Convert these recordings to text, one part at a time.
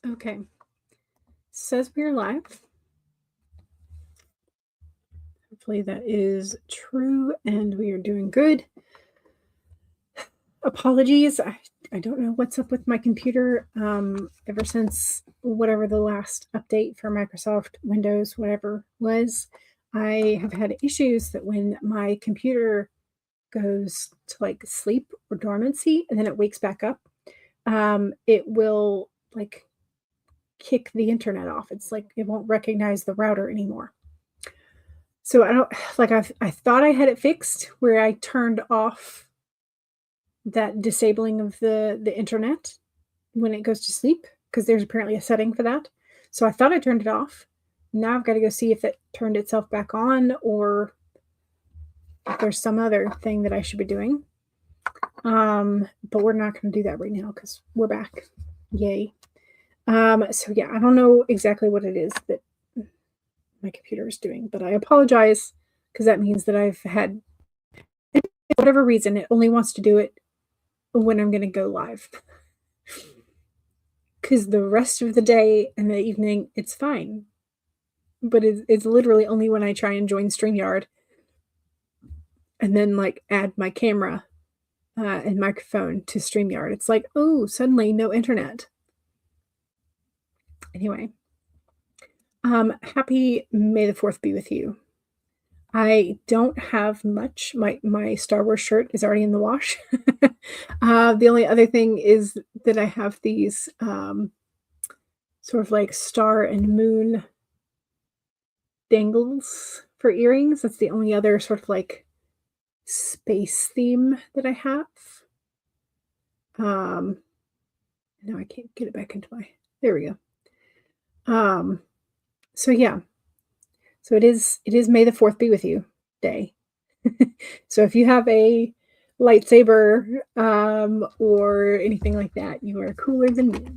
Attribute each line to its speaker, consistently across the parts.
Speaker 1: Okay. Says we are live. Hopefully that is true and we are doing good. Apologies. I don't know what's up with my computer. Ever since whatever the last update for Microsoft Windows, whatever was, I have had issues that when my computer goes to like sleep or dormancy and then it wakes back up, it will like kick the internet off. It's like it won't recognize the router anymore. So I don't like I thought I had it fixed where I turned off that disabling of the internet when it goes to sleep because there's apparently a setting for that. So I thought I turned it off. Now I've got to go see if it turned itself back on or if there's some other thing that I should be doing. But we're not going to do that right now because we're back. Yay. So yeah, I don't know exactly what it is that my computer is doing, but I apologize because that means that I've had whatever reason it only wants to do it when I'm going to go live. Because the rest of the day and the evening, it's fine. But it's literally only when I try and join StreamYard and then like add my camera and microphone to StreamYard. It's like, oh, suddenly no internet. Anyway, happy May the 4th be with you. I don't have much. My Star Wars shirt is already in the wash. The only other thing is that I have these sort of like star and moon dangles for earrings. That's the only other sort of like space theme that I have. No, I can't get it back into my. There we go. So yeah. So it is May the 4th be with you day. So if you have a lightsaber or anything like that, you are cooler than me.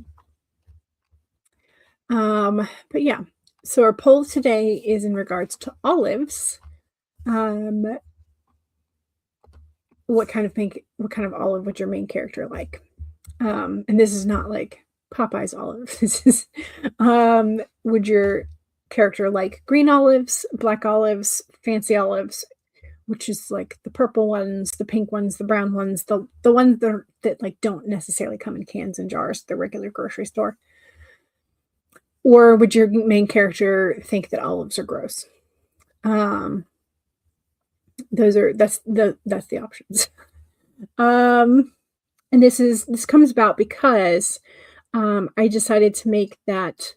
Speaker 1: But yeah, so our poll today is in regards to olives. What kind of olive would your main character like? And this is not like Popeye's olive. This is would your character like green olives, black olives, fancy olives, which is like the purple ones, the pink ones, the brown ones, the ones that like don't necessarily come in cans and jars at the regular grocery store. Or would your main character think that olives are gross? That's the options. And this comes about because I decided to make that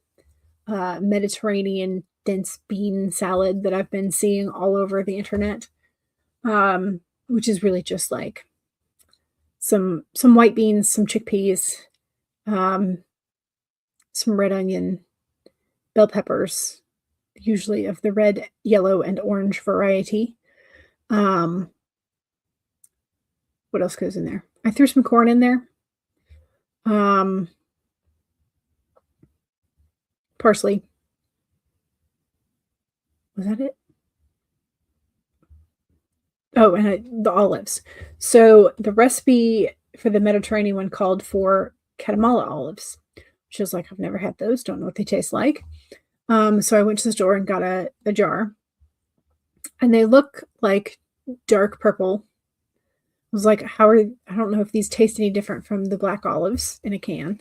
Speaker 1: Mediterranean dense bean salad that I've been seeing all over the internet, which is really just like some white beans, some chickpeas, some red onion, bell peppers, usually of the red, yellow, and orange variety. What else goes in there? I threw some corn in there. Parsley. Was that it? Oh, and the olives. So the recipe for the Mediterranean one called for Katamala olives, which is like, I've never had those, don't know what they taste like. So I went to the store and got a jar. And they look like dark purple. I was like, I don't know if these taste any different from the black olives in a can.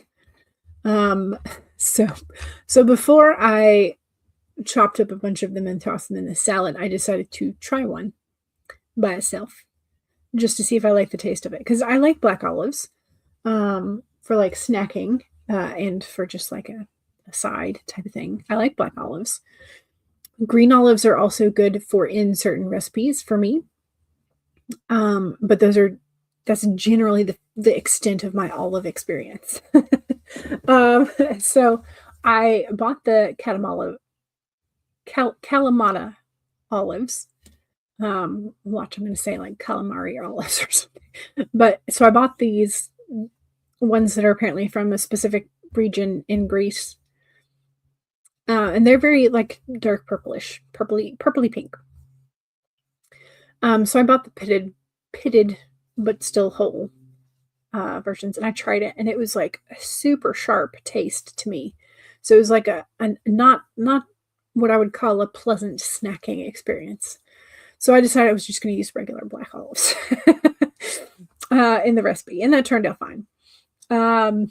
Speaker 1: So before I chopped up a bunch of them and tossed them in the salad, I decided to try one by itself just to see if I like the taste of it. Because I like black olives for like snacking and for just like a side type of thing. I like black olives. Green olives are also good for in certain recipes for me. But that's generally the extent of my olive experience. So I bought the Kalamata olives. Watch, I'm going to say like calamari olives or something. But so I bought these ones that are apparently from a specific region in Greece. And they're very like dark purplish, purpley pink. So I bought the pitted but still whole versions, and I tried it, and it was like a super sharp taste to me. So it was like a not what I would call a pleasant snacking experience. So I decided I was just going to use regular black olives in the recipe, and that turned out fine. I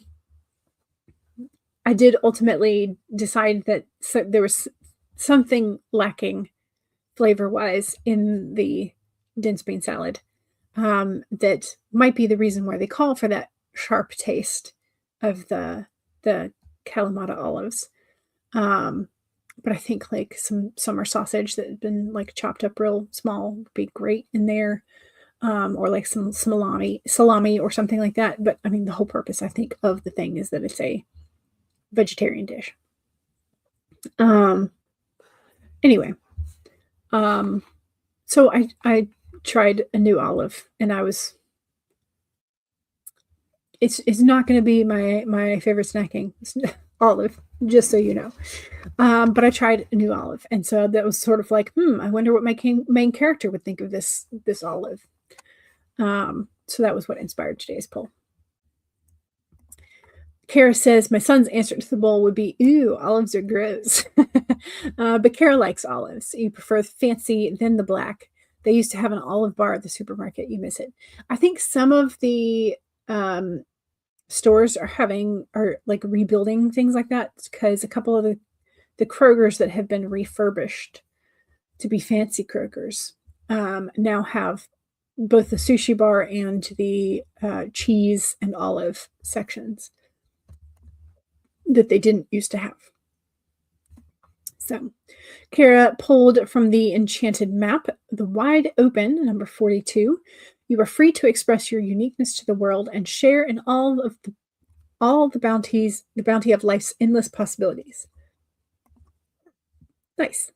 Speaker 1: did ultimately decide that there was something lacking flavor-wise in the dense bean salad, that might be the reason why they call for that sharp taste of the Kalamata olives. But I think like some summer sausage that had been like chopped up real small would be great in there, or like some salami or something like that. But I mean, the whole purpose, I think, of the thing is that it's a vegetarian dish. Anyway, so I tried a new olive, and it's not going to be my favorite snacking olive, just so you know. But I tried a new olive, and so that was sort of like, I wonder what my main character would think of this olive. So that was what inspired today's poll. Kara says, my son's answer to the poll would be, ooh, olives are gross. But Kara likes olives. You prefer the fancy than the black. They used to have an olive bar at the supermarket. You miss it. I think some of the stores are like rebuilding things like that, because a couple of the Krogers that have been refurbished to be fancy Krogers now have both the sushi bar and the cheese and olive sections that they didn't used to have. So, Kara pulled from the enchanted map, the wide open, number 42. You are free to express your uniqueness to the world and share in all the bounty of life's endless possibilities. Nice.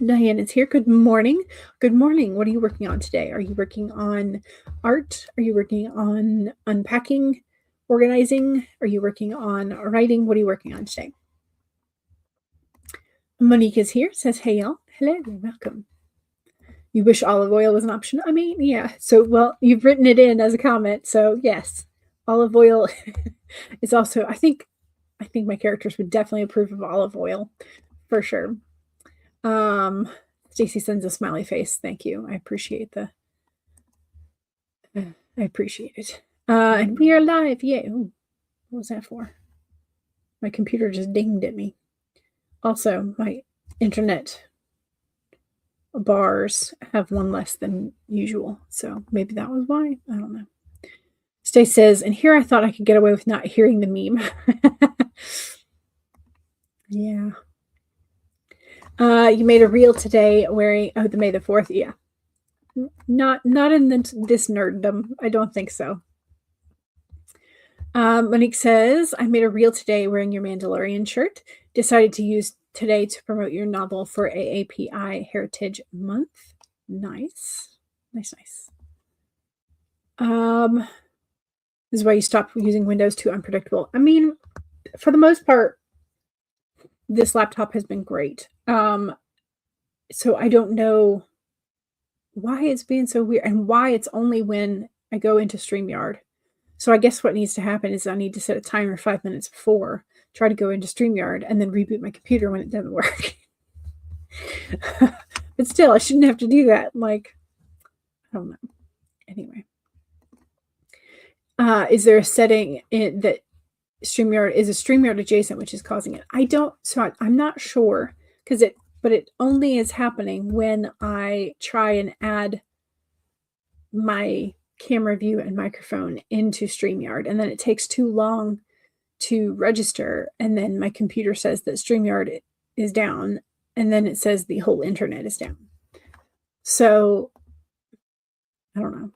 Speaker 1: Diane is here. Good morning. Good morning. What are you working on today? Are you working on art? Are you working on unpacking, organizing? Are you working on writing? What are you working on today? Monique is here. Says, hey, y'all. Hello. Welcome. You wish olive oil was an option? I mean, yeah. So, well, you've written it in as a comment. So, yes, olive oil is also, I think my characters would definitely approve of olive oil for sure. Stacy sends a smiley face. Thank you. I appreciate it. And we are live. Yay. Ooh, what was that for? My computer just dinged at me. Also, my internet bars have one less than usual. So maybe that was why. I don't know. Stacy says, and here I thought I could get away with not hearing the meme. Yeah. You made a reel today wearing the May the 4th. Yeah. Not in this nerddom. I don't think so. Monique says, I made a reel today wearing your Mandalorian shirt. Decided to use today to promote your novel for AAPI Heritage Month. Nice. Nice. This is why you stopped using Windows. Too unpredictable. I mean, for the most part, this laptop has been great. So I don't know why it's being so weird and why it's only when I go into StreamYard. So I guess what needs to happen is I need to set a timer 5 minutes before, try to go into StreamYard, and then reboot my computer when it doesn't work. But still, I shouldn't have to do that. Like, I don't know. Anyway. Is there a setting that StreamYard is a StreamYard adjacent, which is causing it? I'm not sure, but it only is happening when I try and add my camera view and microphone into StreamYard, and then it takes too long to register, and then my computer says that StreamYard is down, and then it says the whole internet is down. So I don't know.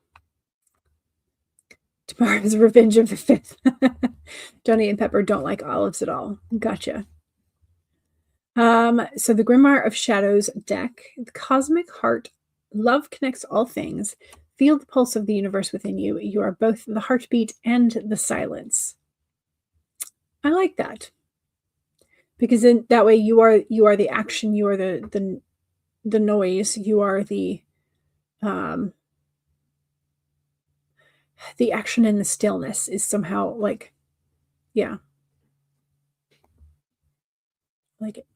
Speaker 1: Tomorrow's Revenge of the 5th. Johnny and Pepper don't like olives at all. Gotcha. So the Grimoire of Shadows deck, the Cosmic Heart, love connects all things. Feel the pulse of the universe within you. You are both the heartbeat and the silence. I like that, because in that way you are the action. You are the noise. You are the the action and the stillness is somehow like, yeah, like it.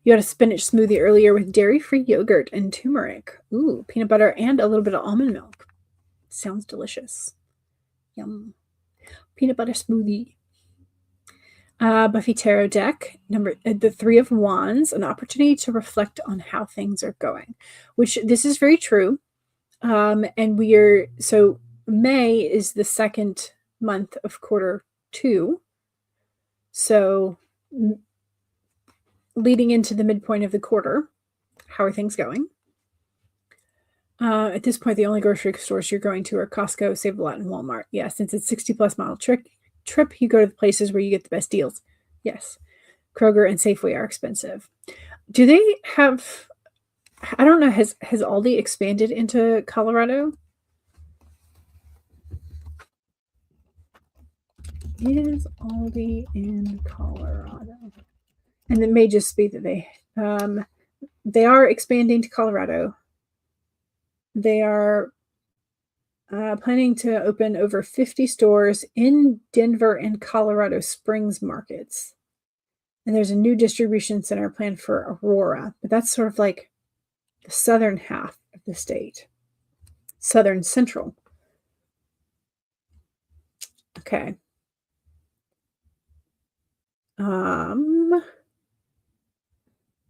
Speaker 1: You had a spinach smoothie earlier with dairy-free yogurt and turmeric. Ooh, peanut butter and a little bit of almond milk. Sounds delicious. Yum. Peanut butter smoothie. Buffy Tarot deck, the Three of Wands, an opportunity to reflect on how things are going, which this is very true. And so May is the second month of quarter 2. So leading into the midpoint of the quarter, how are things going? At this point, the only grocery stores you're going to are Costco, Save a Lot, and Walmart. Yeah, since it's 60+ mile trip, you go to the places where you get the best deals. Yes. Kroger and Safeway are expensive. Do they have, I don't know, has Aldi expanded into Colorado? Is Aldi in Colorado? And it may just be that they are expanding to Colorado. They are planning to open over 50 stores in Denver and Colorado Springs markets. And there's a new distribution center planned for Aurora, but that's sort of like the southern half of the state. Southern central. Okay.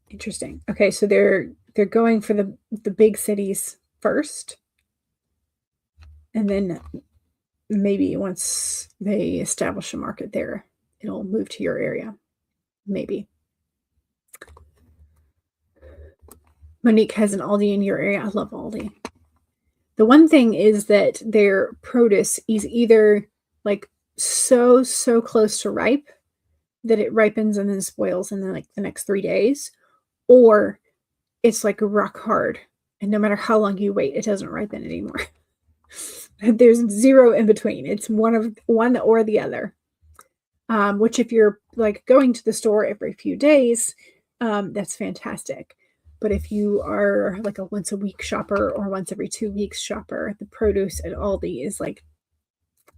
Speaker 1: Interesting. Okay, so they're going for the big cities first. And then maybe once they establish a market there, it'll move to your area. Maybe. Monique has an Aldi in your area. I love Aldi. The one thing is that their produce is either like so close to ripe that it ripens and then spoils in the next 3 days, or it's like rock hard, and no matter how long you wait, it doesn't ripen anymore. There's zero in between. It's one or the other. Which if you're like going to the store every few days, that's fantastic. But if you are like a once a week shopper or once every 2 weeks shopper, the produce at Aldi is like,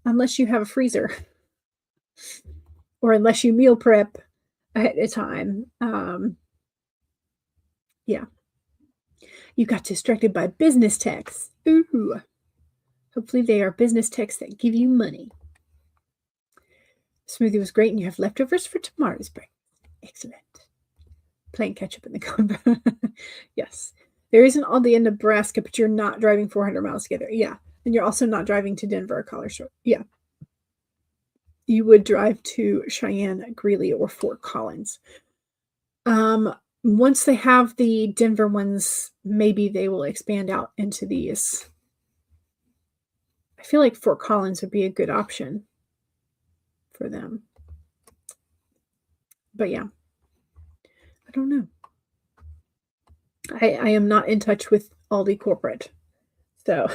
Speaker 1: unless you have a freezer or unless you meal prep ahead of time. Yeah. You got distracted by business texts. Ooh. Hopefully they are business texts that give you money. Smoothie was great and you have leftovers for tomorrow's breakfast. Excellent. Playing catch up in the combo. Yes. There is an Aldi in Nebraska, but you're not driving 400 miles together. Yeah. And you're also not driving to Denver or Colorado. Yeah. You would drive to Cheyenne, Greeley, or Fort Collins. Once they have the Denver ones, maybe they will expand out into these. I feel like Fort Collins would be a good option for them. But yeah, I don't know. I am not in touch with Aldi corporate, so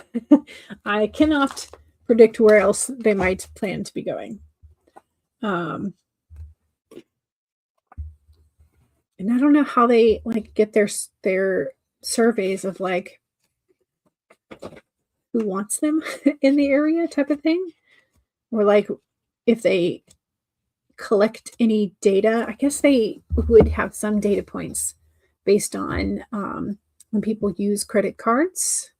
Speaker 1: I cannot predict where else they might plan to be going. And I don't know how they like get their surveys of like who wants them in the area type of thing, or like if they collect any data. I guess they would have some data points based on when people use credit cards,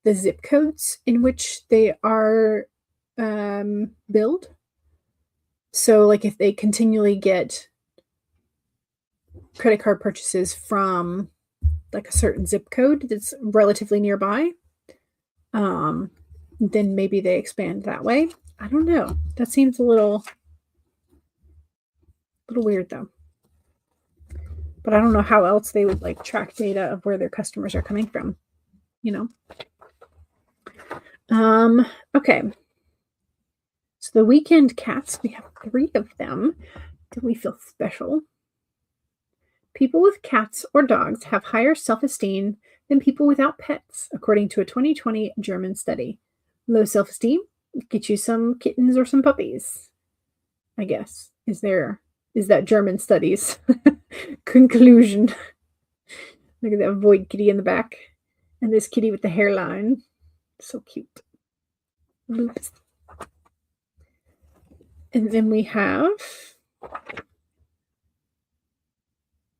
Speaker 1: the zip codes in which they are billed. So like if they continually get credit card purchases from like a certain zip code that's relatively nearby, then maybe they expand that way. I don't know. That seems a little weird though. But I don't know how else they would like track data of where their customers are coming from, you know? Okay. So the weekend cats, we have 3 of them. Do we feel special? People with cats or dogs have higher self-esteem than people without pets, according to a 2020 German study. Low self-esteem? Get you some kittens or some puppies, I guess. Is that German studies conclusion? Look at that void kitty in the back. And this kitty with the hairline. So cute. Oops. And then we have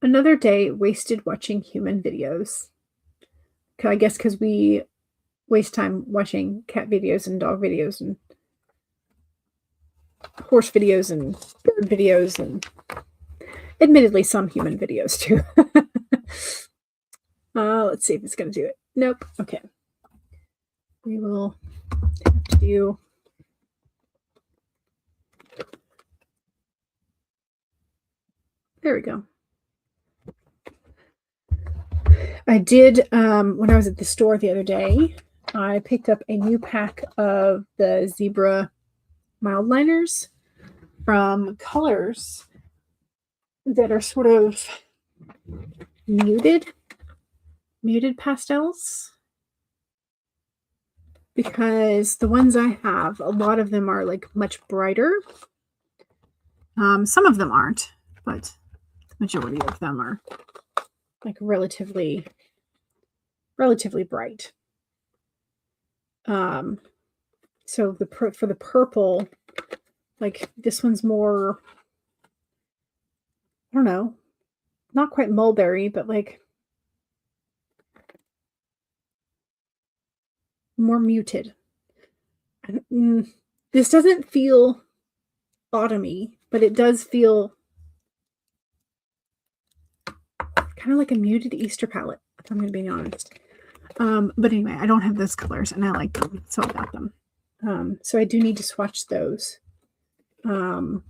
Speaker 1: another day wasted watching human videos. I guess because we waste time watching cat videos and dog videos and horse videos and bird videos and admittedly some human videos too. Let's see if it's going to do it. Nope. Okay. We will have to do. There we go. I did, when I was at the store the other day, I picked up a new pack of the zebra mild liners from colors that are sort of muted pastels, because the ones I have, a lot of them are like much brighter. Some of them aren't, but the majority of them are like relatively bright. So for the purple, like this one's more, I don't know, not quite mulberry, but like more muted. This doesn't feel autumny, but it does feel kind of like a muted Easter palette, if I'm going to be honest. But anyway, I don't have those colors and I like them, so I got them. So I do need to swatch those. And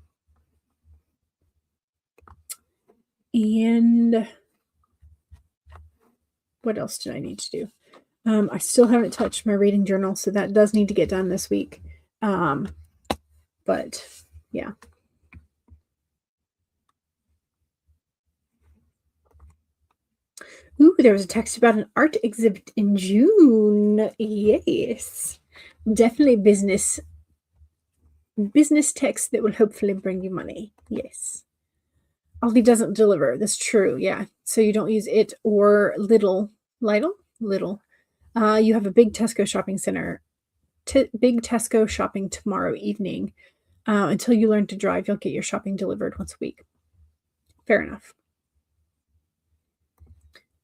Speaker 1: what else did I need to do? I still haven't touched my reading journal, so that does need to get done this week. But yeah. Ooh, there was a text about an art exhibit in June. Yes. Definitely business text that will hopefully bring you money. Yes. Aldi doesn't deliver. That's true. Yeah. So you don't use it or Lidl. You have a big Tesco shopping center. Big Tesco shopping tomorrow evening. Until you learn to drive, you'll get your shopping delivered once a week. Fair enough.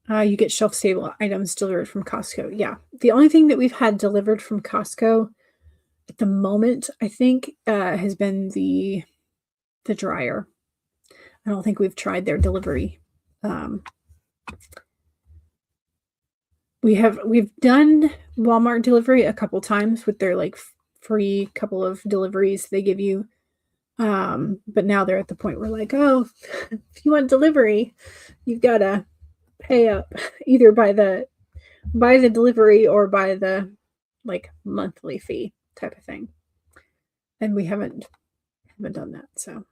Speaker 1: You get shelf-stable items delivered from Costco. Yeah. The only thing that we've had delivered from Costco at the moment, I think, has been the dryer. I don't think we've tried their delivery. We've done Walmart delivery a couple times with their like free couple of deliveries they give you. But now they're at the point where like, oh, if you want delivery, you've got to pay up either by the delivery or by the like monthly fee type of thing. And we haven't done that. So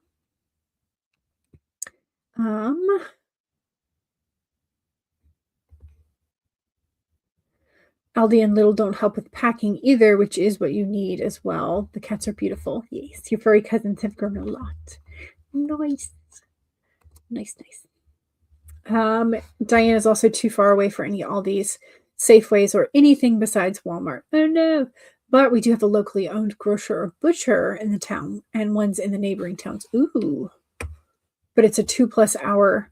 Speaker 1: Aldi and Lidl don't help with packing either, which is what you need as well. The cats are beautiful. Yes, your furry cousins have grown a lot. Nice. Diane is also too far away for any Aldi's, Safeways, or anything besides Walmart. Oh no. But we do have a locally owned grocer or butcher in the town and ones in the neighboring towns. Ooh. But it's a 2+ hour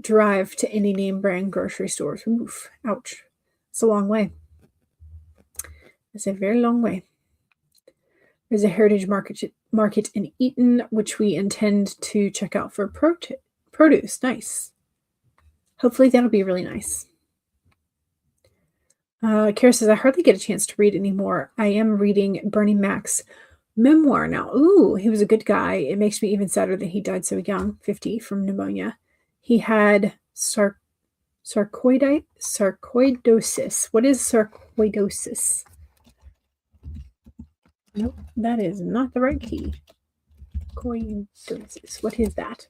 Speaker 1: drive to any name brand grocery stores. Oof. Ouch. It's a long way. It's a very long way. There's a heritage market in Eaton, which we intend to check out for produce. Nice. Hopefully that'll be really nice. Kara says, I hardly get a chance to read anymore. I am reading Bernie Mac's memoir now. Ooh, he was a good guy. It makes me even sadder that he died so young, 50, from pneumonia. He had sarcoidosis. What is sarcoidosis? Nope, that is not the right key. Sarcoidosis. What is that?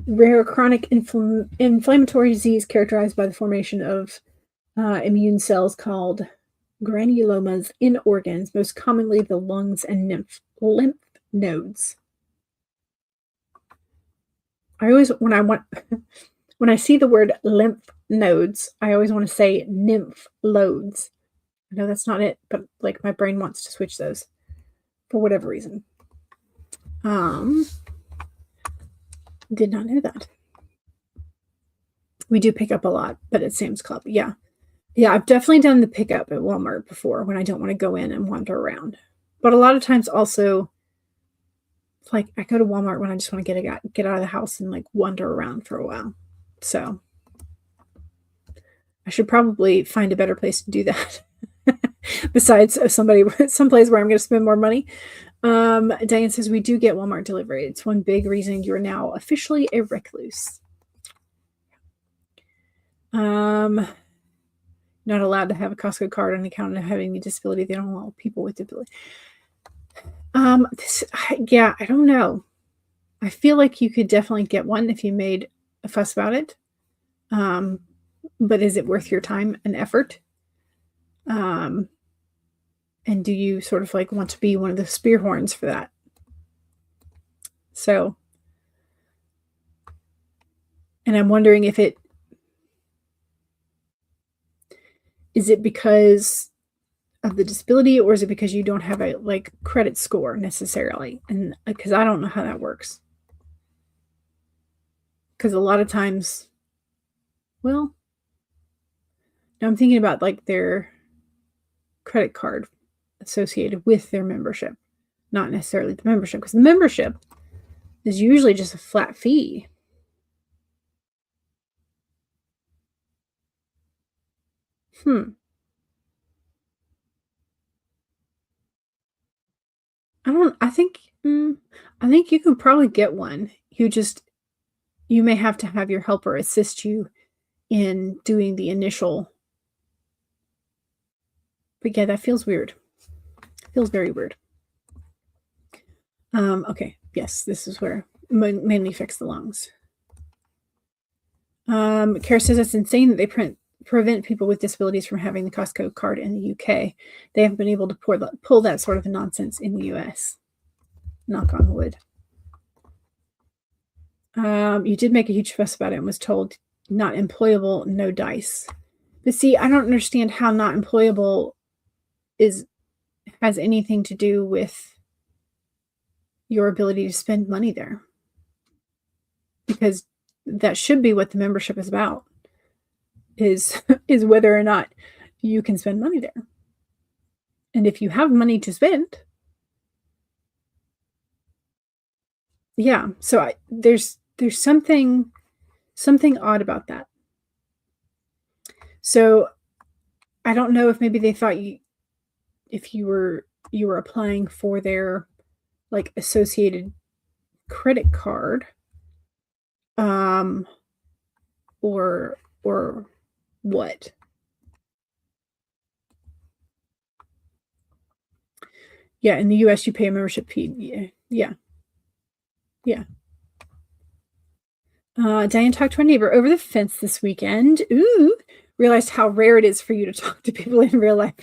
Speaker 1: Rare chronic inflammatory disease characterized by the formation of immune cells called granulomas in organs, most commonly the lungs and lymph nodes. I always, when I see the word lymph nodes. I always want to say nymph loads. I know that's not it, but like my brain wants to switch those for whatever reason. Did not know that. We do pick up a lot, but at Sam's Club. Yeah. Yeah, I've definitely done the pickup at Walmart before when I don't want to go in and wander around. But a lot of times also, like I go to Walmart when I just want to get out of the house and like wander around for a while. So I should probably find a better place to do that. Besides someplace where I'm going to spend more money. Diane says we do get Walmart delivery. It's one big reason you're now officially a recluse. Not allowed to have a Costco card on account of having a disability. They don't allow people with disability. Yeah, I don't know. I feel like you could definitely get one if you made a fuss about it. But is it worth your time and effort? And do you sort of like want to be one of the spear horns for that? So, and I'm wondering if is it because of the disability, or is it because you don't have a like credit score necessarily? And because I don't know how that works. Because a lot of times, well, now I'm thinking about like their credit card associated with their membership, not necessarily the membership, because the membership is usually just a flat fee. I think you can probably get one. You may have to have your helper assist you in doing the initial. But yeah, that feels weird. Feels very weird. Okay. Yes, this is where mainly fix the lungs. Kara says it's insane that they prevent people with disabilities from having the Costco card in the UK. They haven't been able to pull that sort of nonsense in the US. Knock on wood. You did make a huge fuss about it and was told not employable, no dice. But see, I don't understand how not employable has anything to do with your ability to spend money there. Because that should be what the membership is about, is whether or not you can spend money there. And if you have money to spend, yeah. So there's something odd about that. So I don't know if maybe they thought if you were applying for their like associated credit card, or what? Yeah, in the US you pay a membership fee. Yeah. Diane talked to her neighbor over the fence this weekend. Ooh, realized how rare it is for you to talk to people in real life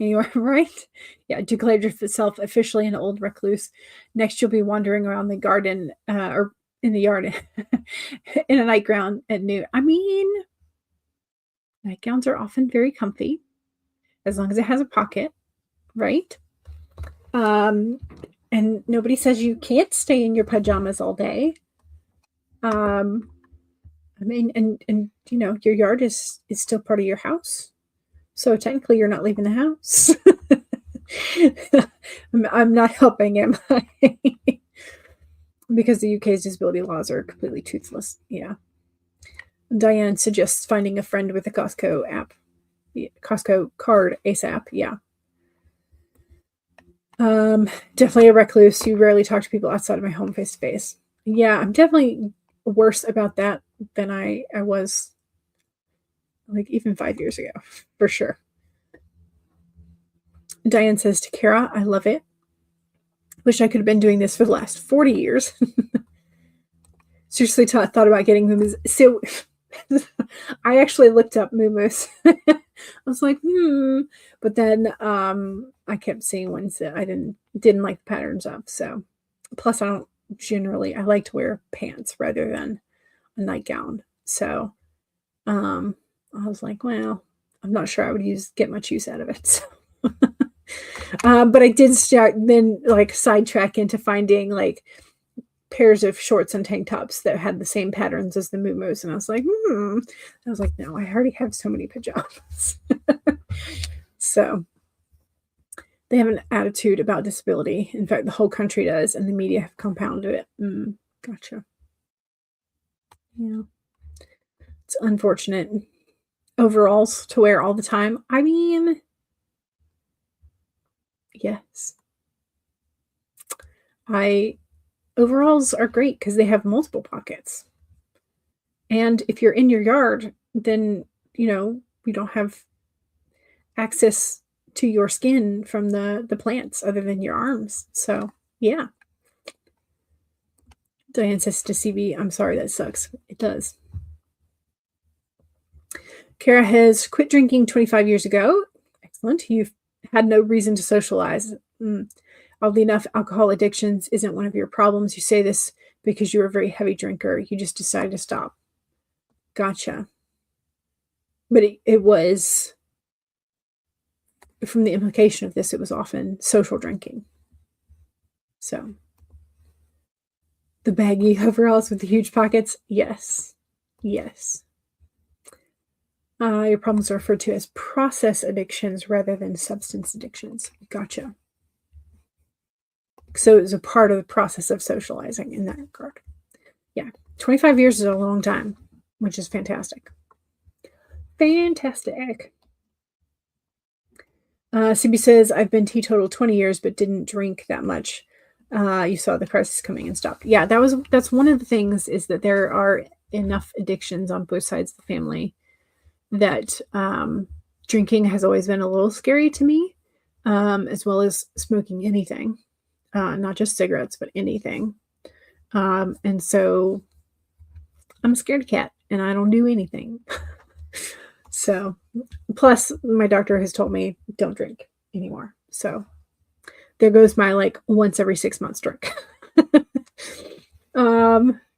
Speaker 1: anymore, right? Yeah, declared yourself officially an old recluse. Next, you'll be wandering around the garden or in the yard in a nightgown at noon. I mean, nightgowns are often very comfy as long as it has a pocket, right? And nobody says you can't stay in your pajamas all day. I mean, and you know, your yard is still part of your house. So technically you're not leaving the house. I'm not helping him because the UK's disability laws are completely toothless. Yeah. Diane suggests finding a friend with a Costco app. Costco card ASAP. Yeah. Definitely a recluse. You rarely talk to people outside of my home face to face. Yeah, I'm definitely worse about that than I was like even 5 years ago, for sure. Diane says to Kara, I love it. Wish I could have been doing this for the last 40 years. Seriously thought about getting Moomoos. So I actually looked up Moomoos. I was like, but then I kept seeing ones that I didn't like the patterns of. So plus I like to wear pants rather than a nightgown. So I was like, well, I'm not sure I would get much use out of it. So. But I did start then like sidetrack into finding like pairs of shorts and tank tops that had the same patterns as the muumuus, and I was like, no, I already have so many pajamas. So they have an attitude about disability. In fact, the whole country does, and the media have compounded it. Gotcha. Yeah, it's unfortunate. Overalls to wear all the time. I mean, yes. Overalls are great because they have multiple pockets. And if you're in your yard, then, you don't have access to your skin from the plants other than your arms. So, yeah. Diane says to CB, I'm sorry, that sucks. It does. Kara has quit drinking 25 years ago. Excellent. You've had no reason to socialize. Oddly enough, alcohol addictions isn't one of your problems. You say this because you're a very heavy drinker. You just decided to stop. Gotcha. But it was, from the implication of this, it was often social drinking. So, the baggy overalls with the huge pockets? Yes. Yes. Your problems are referred to as process addictions rather than substance addictions. Gotcha. So it was a part of the process of socializing in that regard. Yeah. 25 years is a long time, which is fantastic. Fantastic. CB says, I've been teetotal 20 years, but didn't drink that much. You saw the crisis coming and stopped. Yeah, that's one of the things, is that there are enough addictions on both sides of the family that drinking has always been a little scary to me, as well as smoking anything, not just cigarettes, but anything. And so I'm a scaredy cat, and I don't do anything. So, plus my doctor has told me don't drink anymore. So there goes my like once every 6 months drink.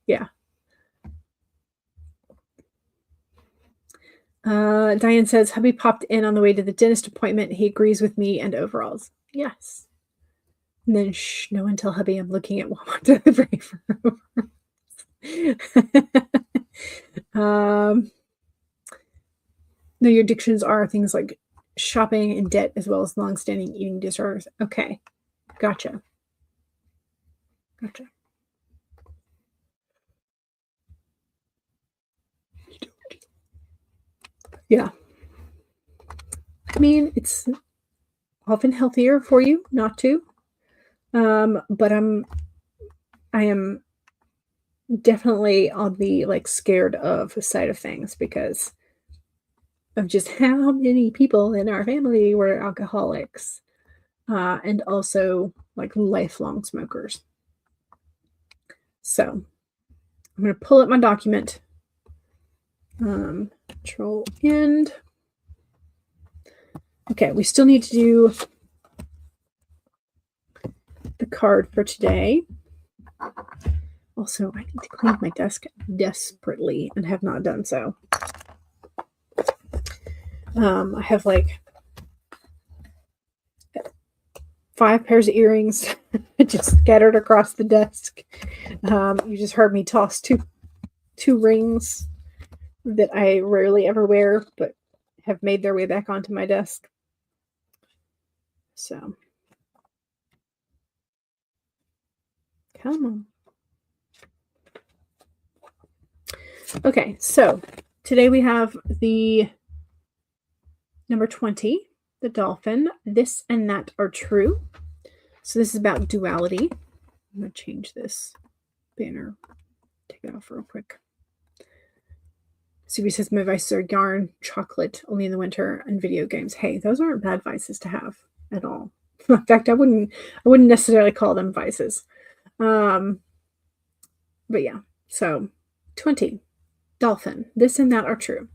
Speaker 1: Yeah. Diane says, hubby popped in on the way to the dentist appointment. He agrees with me and overalls. Yes. And then, no one tell hubby I'm looking at Walmart delivery for overalls. No, your addictions are things like shopping and debt, as well as long-standing eating disorders. Okay. Gotcha. Yeah. I mean, it's often healthier for you not to. But I am definitely on the like scared of side of things because of just how many people in our family were alcoholics, and also like lifelong smokers. So I'm going to pull up my document. Control end. Okay, we still need to do the card for today. Also, I need to clean my desk desperately and have not done so. I have like 5 pairs of earrings just scattered across the desk. You just heard me toss two rings that I rarely ever wear, but have made their way back onto my desk. So, come on. Okay, so today we have the number 20, the dolphin. This and that are true. So this is about duality. I'm going to change this banner. Take it off real quick. CB says, my vices are yarn, chocolate, only in the winter, and video games. Hey, those aren't bad vices to have at all. In fact, I wouldn't necessarily call them vices. But yeah, so 20, dolphin. This and that are true.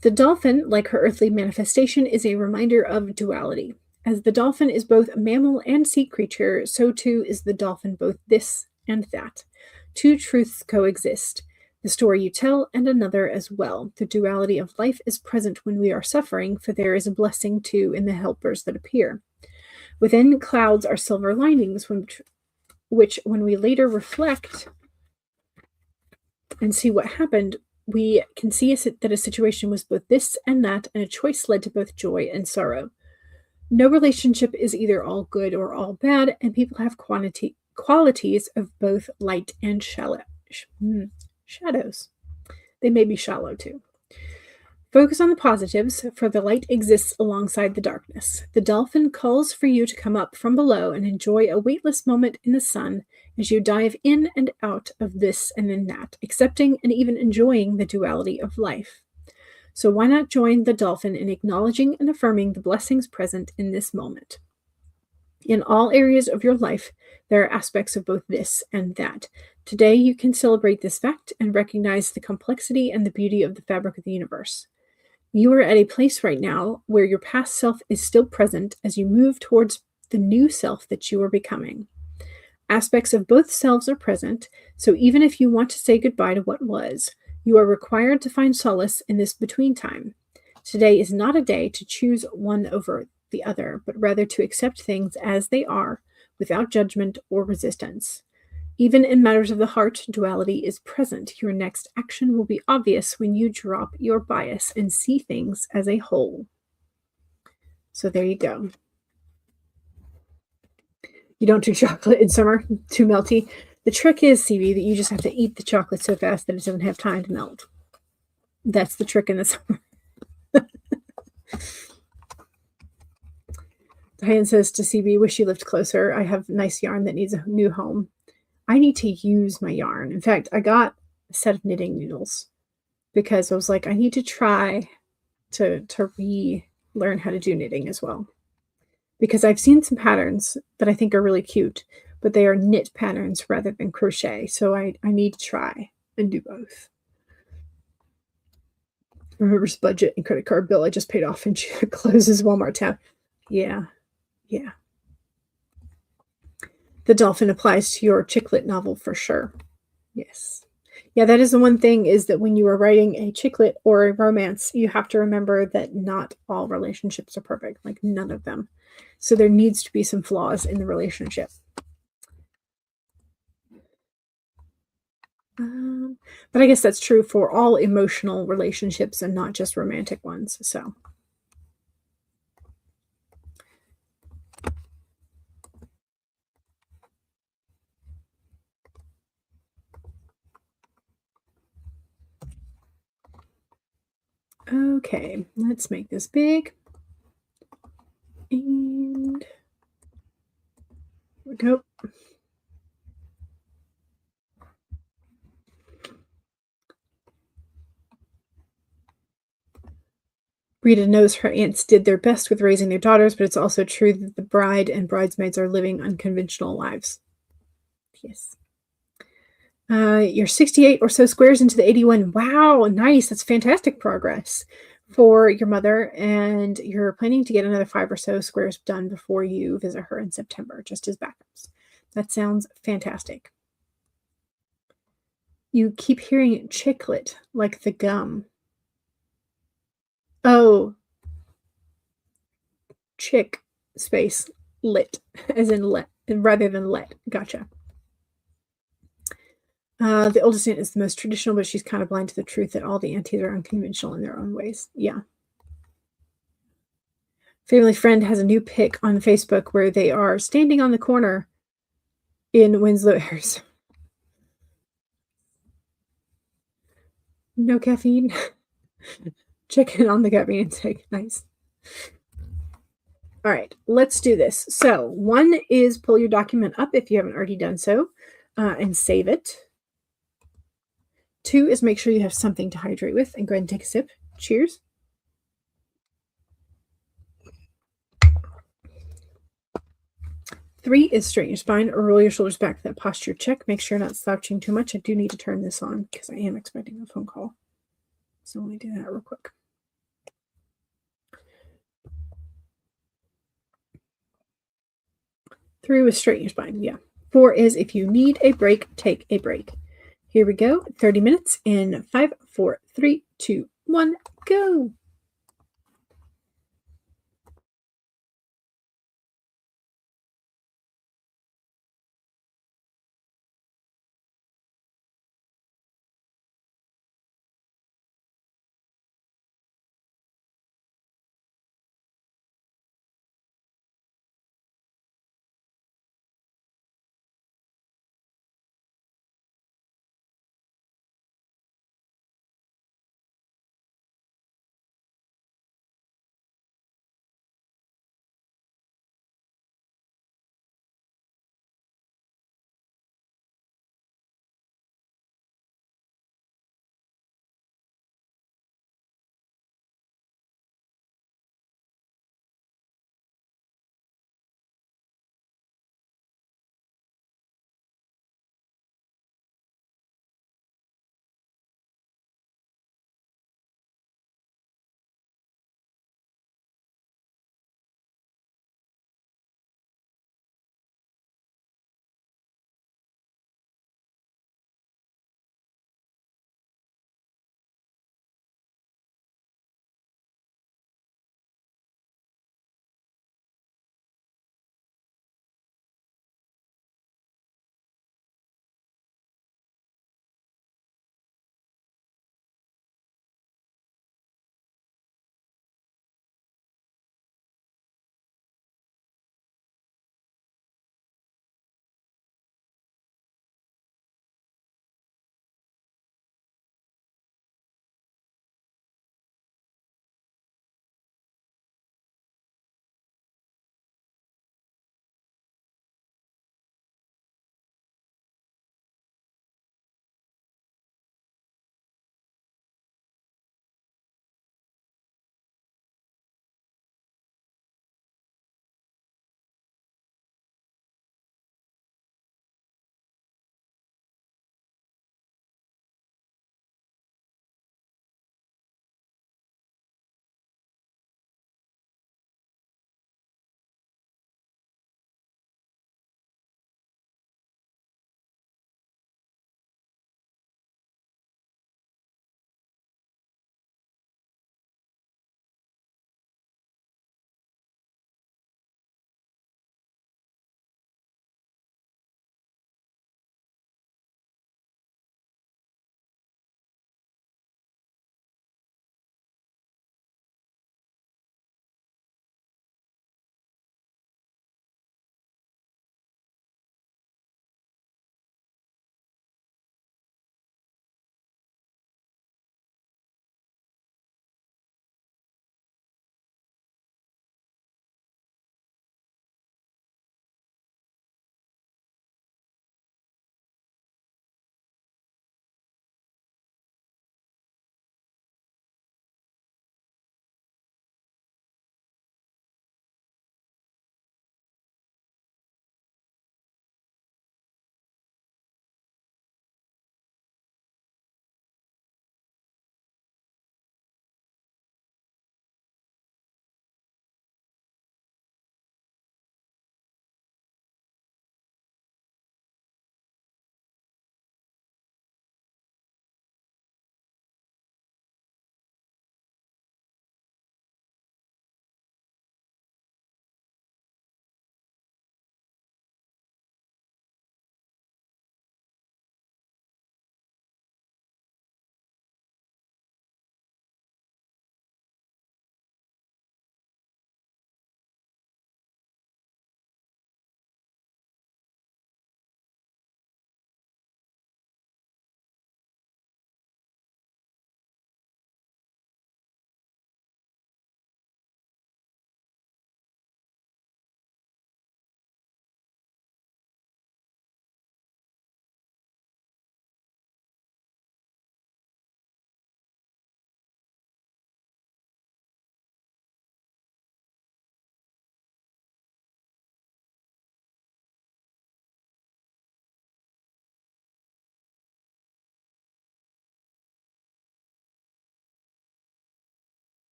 Speaker 1: The dolphin, like her earthly manifestation, is a reminder of duality. As the dolphin is both a mammal and sea creature, so too is the dolphin both this and that. Two truths coexist. the story you tell, and another as well. The duality of life is present when we are suffering, for there is a blessing too in the helpers that appear. Within clouds are silver linings, which, when we later reflect and see what happened, we can see that a situation was both this and that, and a choice led to both joy and sorrow. No relationship is either all good or all bad, and people have qualities of both light and shadows. They may be shallow too. Focus on the positives, for the light exists alongside the darkness. The dolphin calls for you to come up from below and enjoy a weightless moment in the sun as you dive in and out of this and in that, accepting and even enjoying the duality of life. So why not join the dolphin in acknowledging and affirming the blessings present in this moment? In all areas of your life, there are aspects of both this and that. Today, you can celebrate this fact and recognize the complexity and the beauty of the fabric of the universe. You are at a place right now where your past self is still present as you move towards the new self that you are becoming. Aspects of both selves are present, so even if you want to say goodbye to what was, you are required to find solace in this between time. Today is not a day to choose one over the other, but rather to accept things as they are, without judgment or resistance. Even in matters of the heart, duality is present. Your next action will be obvious when you drop your bias and see things as a whole. So there you go. You don't do chocolate in summer, too melty. The trick is, CB, that you just have to eat the chocolate so fast that it doesn't have time to melt. That's the trick in the summer. Diane says to CB, wish you lived closer. I have nice yarn that needs a new home. I need to use my yarn. In fact, I got a set of knitting needles because I was like, I need to try to relearn how to do knitting as well. Because I've seen some patterns that I think are really cute, but they are knit patterns rather than crochet. So I need to try and do both. Remember's budget and credit card bill I just paid off and she closes Walmart tab. Yeah. The dolphin applies to your chick lit novel for sure. Yes. Yeah, that is the one thing, is that when you are writing a chick lit or a romance, you have to remember that not all relationships are perfect, like none of them. So there needs to be some flaws in the relationship. But I guess that's true for all emotional relationships and not just romantic ones. So. Okay, let's make this big. And here we go. Rita knows her aunts did their best with raising their daughters, but it's also true that the bride and bridesmaids are living unconventional lives. Yes. You're 68 or so squares into the 81. Wow, nice. That's fantastic progress for your mother. And you're planning to get another 5 or so squares done before you visit her in September, just as backups. That sounds fantastic. You keep hearing chicklet, like the gum. Oh, chick space lit, as in let, rather than let. Gotcha. The oldest aunt is the most traditional, but she's kind of blind to the truth that all the aunties are unconventional in their own ways. Yeah. Family friend has a new pic on Facebook where they are standing on the corner in Winslow Airs. No caffeine. Check in on the caffeine intake. Nice. All right, let's do this. So 1 is pull your document up if you haven't already done so, and save it. 2 is make sure you have something to hydrate with, and go ahead and take a sip. Cheers. 3 is straighten your spine or roll your shoulders back for that posture check. Make sure you're not slouching too much. I do need to turn this on because I am expecting a phone call. So let me do that real quick. 3 was straighten your spine. Yeah. 4 is if you need a break, take a break. Here we go. 30 minutes in 5, 4, 3, 2, 1, go.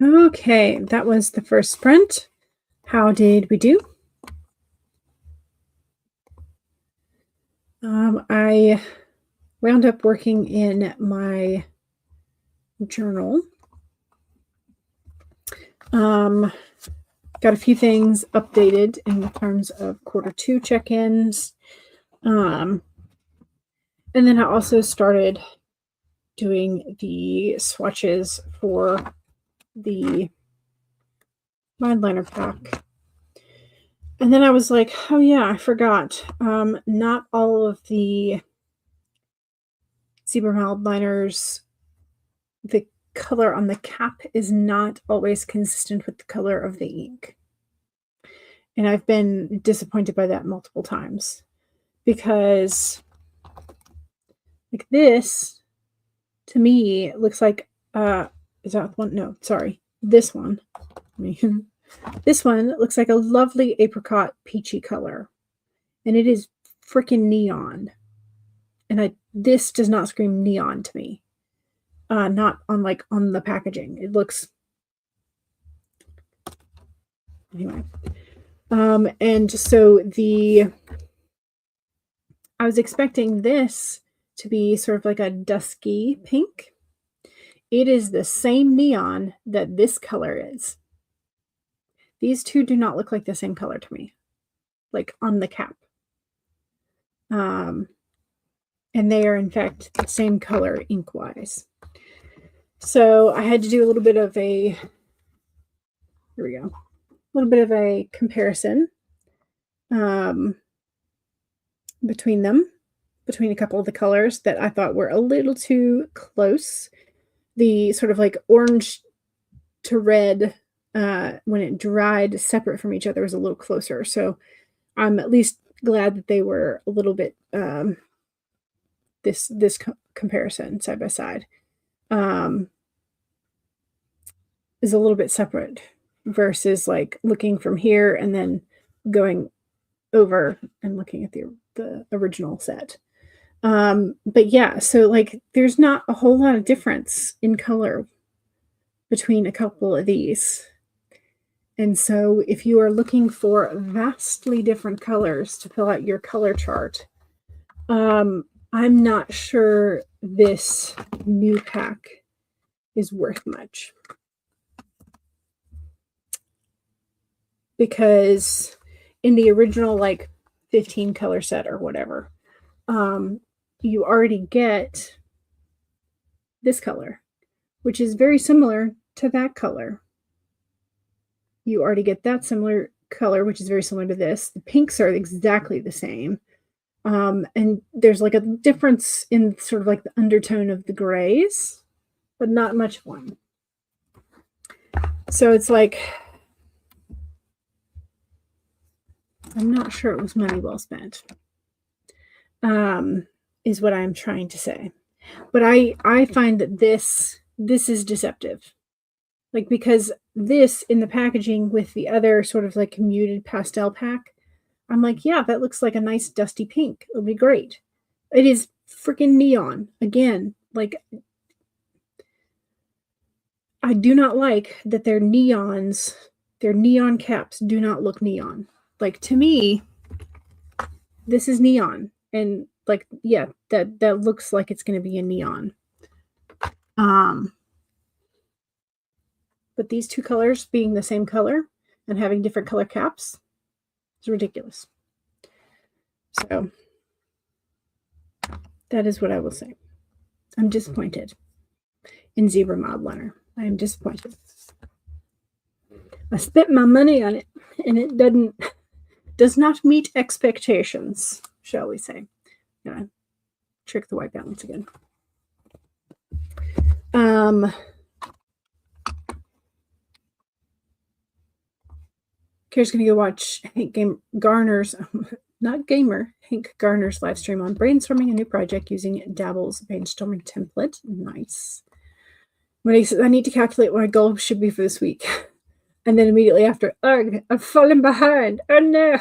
Speaker 1: Okay, that was the first sprint. How did we do? I wound up working in my journal. Got a few things updated in terms of Q2 check-ins. And then I also started doing the swatches for the Mindliner pack. And then I was like, oh yeah, I forgot. Not all of the Zebra Mildliners, the color on the cap is not always consistent with the color of the ink. And I've been disappointed by that multiple times because like this to me looks like is that one? No, sorry. This one. This one looks like a lovely apricot peachy color. And it is freaking neon. And this does not scream neon to me. Not on on the packaging. It looks anyway. And so I was expecting this to be sort of like a dusky pink. It is the same neon that this color is. These two do not look like the same color to me, like on the cap. And they are in fact the same color ink-wise. So I had to do a little bit of a, here we go, a little bit of a comparison between them, between a couple of the colors that I thought were a little too close. The sort of like orange to red, when it dried separate from each other, was a little closer. So I'm at least glad that they were a little bit this comparison side by side is a little bit separate versus like looking from here and then going over and looking at the original set. But yeah, so like there's not a whole lot of difference in color between a couple of these. And so if you are looking for vastly different colors to fill out your color chart, I'm not sure this new pack is worth much. Because in the original like 15 color set or whatever, you already get this color, which is very similar to that color. You already get that similar color, which is very similar to this. The pinks are exactly the same. And there's like a difference in sort of like the undertone of the grays, but not much one. So it's like, I'm not sure it was money well spent, is what I'm trying to say. But I find that this is deceptive. Like, because this in the packaging with the other sort of like muted pastel pack, I'm like, yeah, that looks like a nice dusty pink. It'll be great. It is freaking neon. Again, like, I do not like that their neon caps do not look neon. Like, to me, this is neon. And like, yeah, that looks like it's going to be a neon. But these two colors being the same color and having different color caps is ridiculous. So that is what I will say. I'm disappointed in Zebra Mildliner. I am disappointed. I spent my money on it and it does not meet expectations, shall we say. Gonna trick the white balance again. Kira's going to go watch Hank Garner's, not Gamer, Hank Garner's live stream on brainstorming a new project using Dabble's brainstorming template. Nice. When he says, I need to calculate what my goal should be for this week. And then immediately after, ugh, I've fallen behind. Oh no.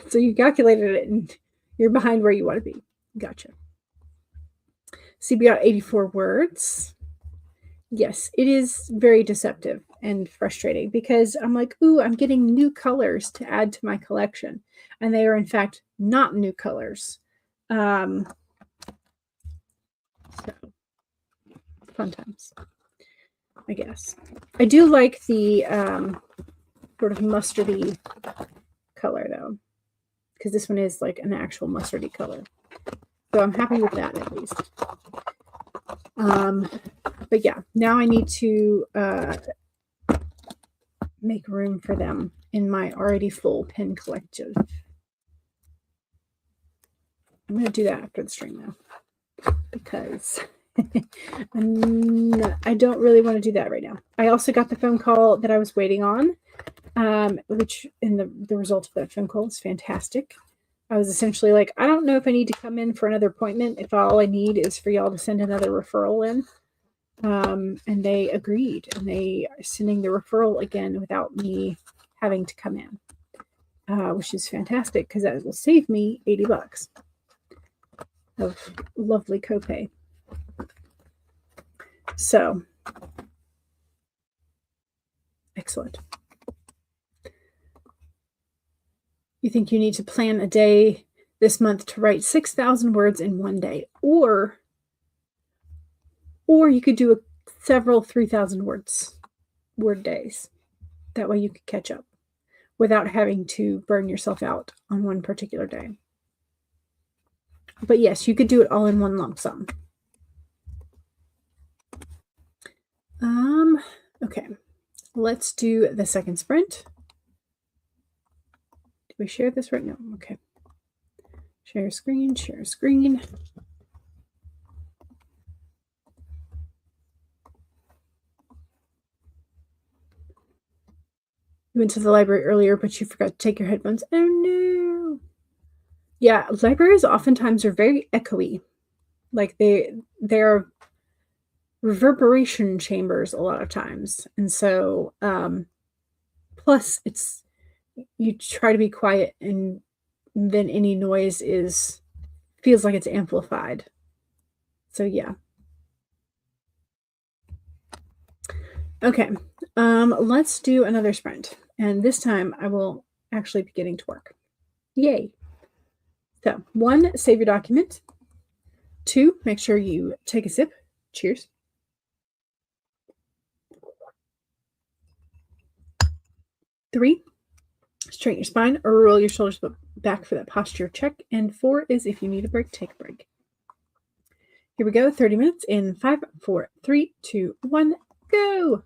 Speaker 1: So you calculated it and you're behind where you want to be. Gotcha. CB got 84 words. Yes, it is very deceptive and frustrating because I'm like, ooh, I'm getting new colors to add to my collection. And they are, in fact, not new colors. Um, so, fun times, I guess. I do like the sort of mustardy color, though, because this one is like an actual mustardy color. So I'm happy with that at least. But yeah, now I need to make room for them in my already full pen collection. I'm going to do that after the stream though, because I don't really want to do that right now. I also got the phone call that I was waiting on, which in the result of that phone call is fantastic. I was essentially like, I don't know if I need to come in for another appointment if all I need is for y'all to send another referral in. And they agreed, and they are sending the referral again without me having to come in, which is fantastic because that will save me $80 of lovely copay. So, excellent. You think you need to plan a day this month to write 6,000 words in one day, or you could do several 3,000 word days. That way you could catch up without having to burn yourself out on one particular day. But yes, you could do it all in one lump sum. Okay, let's do the second sprint. Did we share this right now? Okay. Share screen, share screen. You went to the library earlier, but you forgot to take your headphones. Oh no. Yeah, libraries oftentimes are very echoey. Like they're reverberation chambers a lot of times. And so plus it's you try to be quiet and then any noise feels like it's amplified. So yeah. Okay. Let's do another sprint. And this time I will actually be getting to work. Yay. So 1, save your document. 2, make sure you take a sip. Cheers. 3, straighten your spine or roll your shoulders back for that posture check. And 4 is if you need a break, take a break. Here we go. 30 minutes in 5, 4, 3, 2, 1, go.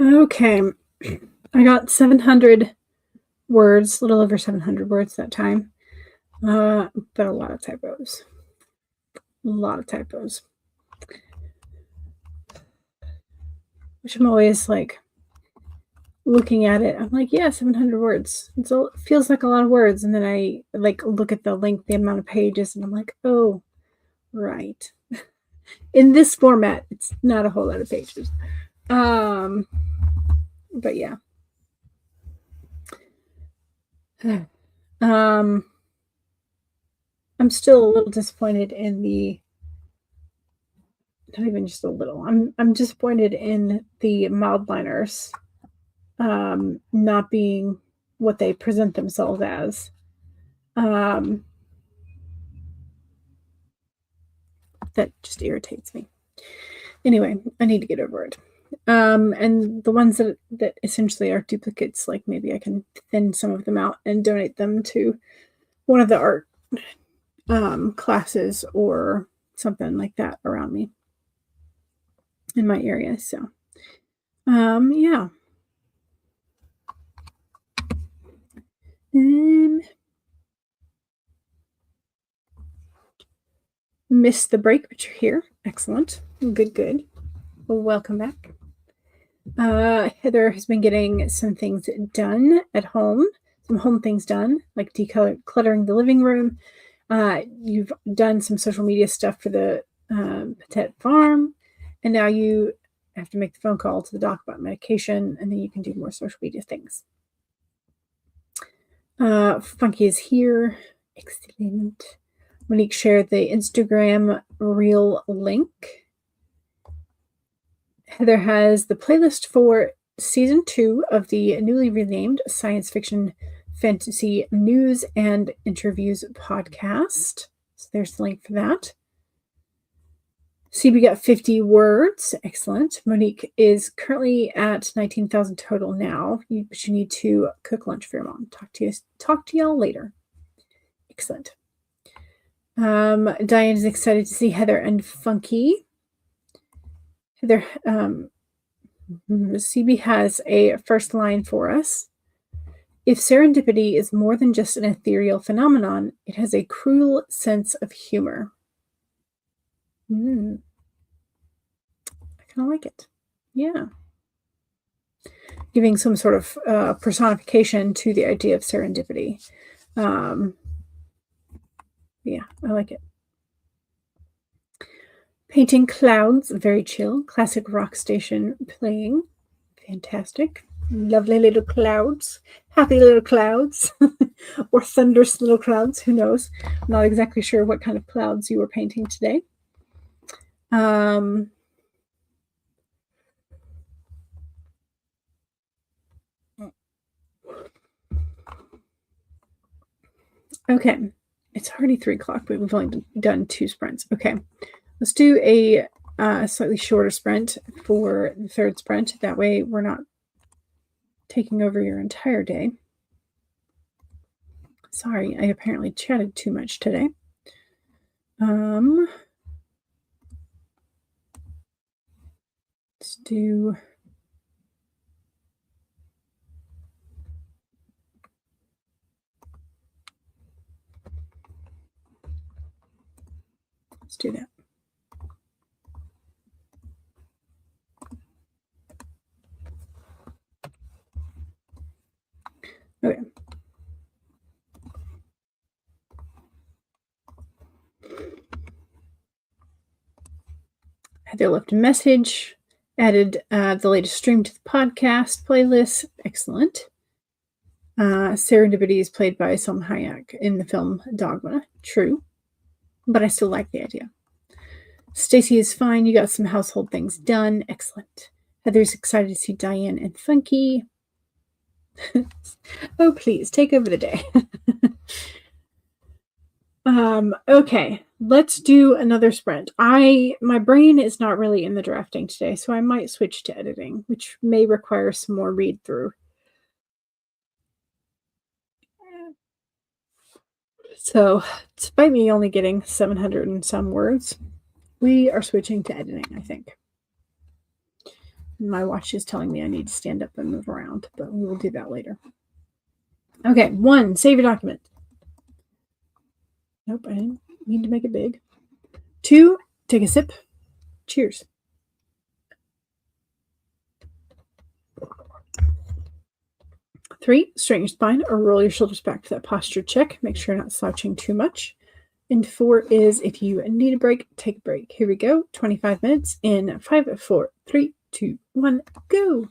Speaker 1: Okay. I got 700 words, a little over 700 words that time. But a lot of typos. A lot of typos. Which I'm always like looking at it. I'm like, yeah, 700 words. It feels like a lot of words. And then I like look at the length, the amount of pages, and I'm like, oh, right. In this format, it's not a whole lot of pages. But yeah. I'm still a little disappointed in the not even just a little. I'm disappointed in the mildliners not being what they present themselves as. Um, that just irritates me. Anyway, I need to get over it. And the ones that essentially are duplicates, like maybe I can thin some of them out and donate them to one of the art classes or something like that around me in my area. So, yeah. Missed the break, but you're here. Excellent. Good, good. Well, welcome back. Heather has been getting some things done at home, some home things done, like decluttering the living room. You've done some social media stuff for the pet farm, and now you have to make the phone call to the doc about medication, and then you can do more social media things. Funky is here. Excellent. Monique shared the Instagram reel link. Heather has the playlist for season 2 of the newly renamed Science Fiction Fantasy News and Interviews podcast. So there's the link for that. CB got 50 words. Excellent. Monique is currently at 19,000 total now, but you need to cook lunch for your mom. Talk to y'all later. Excellent. Diane is excited to see Heather and Funky. Heather, CB has a first line for us. If serendipity is more than just an ethereal phenomenon, it has a cruel sense of humor. I kind of like it. Yeah. Giving some sort of personification to the idea of serendipity. Yeah, I like it. Painting clouds, very chill. Classic rock station playing. Fantastic. Lovely little clouds. Happy little clouds. Or thunderous little clouds. Who knows? I'm not exactly sure what kind of clouds you were painting today. Okay. It's already 3 o'clock, but we've only done 2 sprints. Okay. Let's do a slightly shorter sprint for the third sprint. That way we're not taking over your entire day. Sorry, I apparently chatted too much today. Let's do... Let's do that. Okay. Heather left a message, added the latest stream to the podcast playlist. Excellent. Serendipity is played by Salma Hayek in the film Dogma. True. But I still like the idea. Stacy is fine. You got some household things done. Excellent. Heather's excited to see Diane and Funky. Oh, please, take over the day. Okay, let's do another sprint. My brain is not really in the drafting today, so I might switch to editing, which may require some more read through. So, despite me only getting 700 and some words, we are switching to editing, I think. My watch is telling me I need to stand up and move around, but we will do that later. Okay, 1, save your document. Nope, I didn't mean to make it big. 2, take a sip. Cheers. 3, straighten your spine or roll your shoulders back for that posture check. Make sure you're not slouching too much. And 4 is if you need a break, take a break. Here we go. 25 minutes in 5, 4, 3, 2, 1, go.